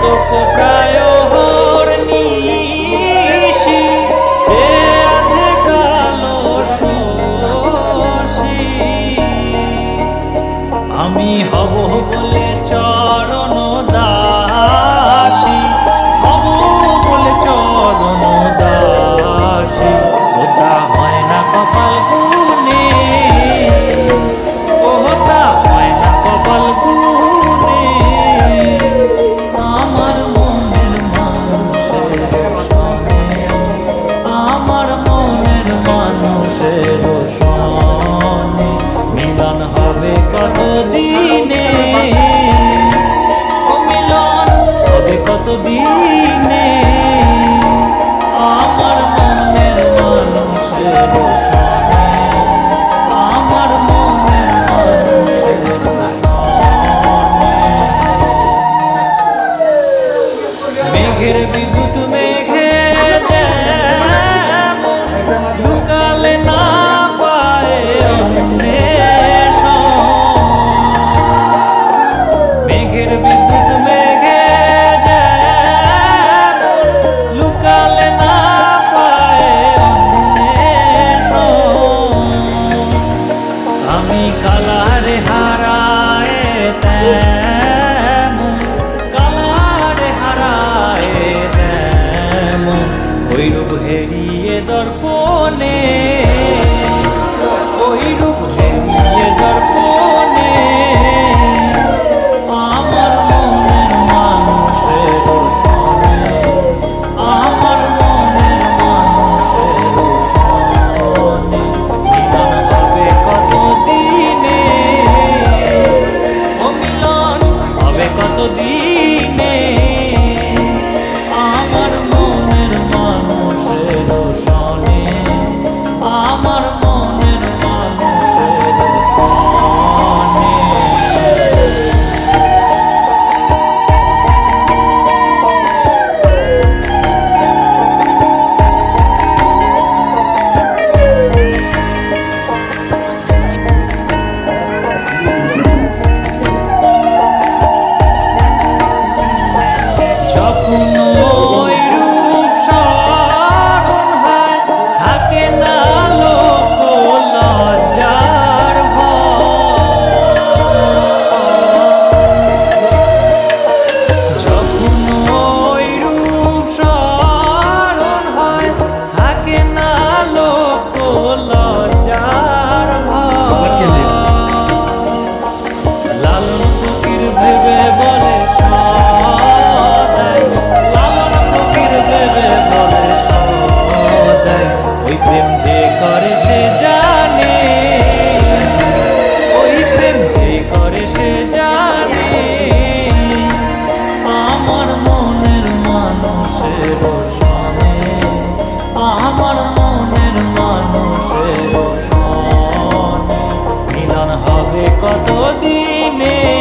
তো প্রায় নিশি যে আছে কালো শশী আমি হব বলে চরণ দাসী হব বলে চরণ দাসী ওটা হয় না কপাল গুনে ওটা হয় না কপাল গুনে আমার মনের মানুষের সনে আমার মনের মানুষের সনে মিলন হবে কত দিনে ও মিলন হবে কত দিনে আমার মনের মানুষের সনে আমার মনের মানুষের সনে মেঘের বিদ্যুৎ মেঘে যেমন লুকালে না পায় অন্বেষণ মেঘের বিদ্যুৎ মেঘে যেমন লুকালে না পায় অন্বেষণ আমি কালারে হারায় তেমন কালারে হারায় তেমন ওই রূপ হেরিয়ে দর্পণে ওই রূপ হেরিয়ে দর্পণে আমার মনের মানুষের সনে আমার মনের মানুষের সনে মিলন হবে কত দিনে ও মিলন হবে কত দিনে আমার মনের মানুষের সনে আমার মনের মানুষের সনে যখন ওই রূপ স্মরণ হয় থাকে না লোক লজ্জার ভয় যখন ওই রূপ স্মরণ হয় থাকে না লোক লজ্জার ভয় লালন ফকির ভেবে বলে সদাই লালন ফকির ভেবে বলে সদাই ওই প্রেম যে করে সে জানে ওই প্রেম যে করে সে জানে আমার মনের মানুষের সনে আমার মনের মানুষের সনে মিলন হবে কত দিনে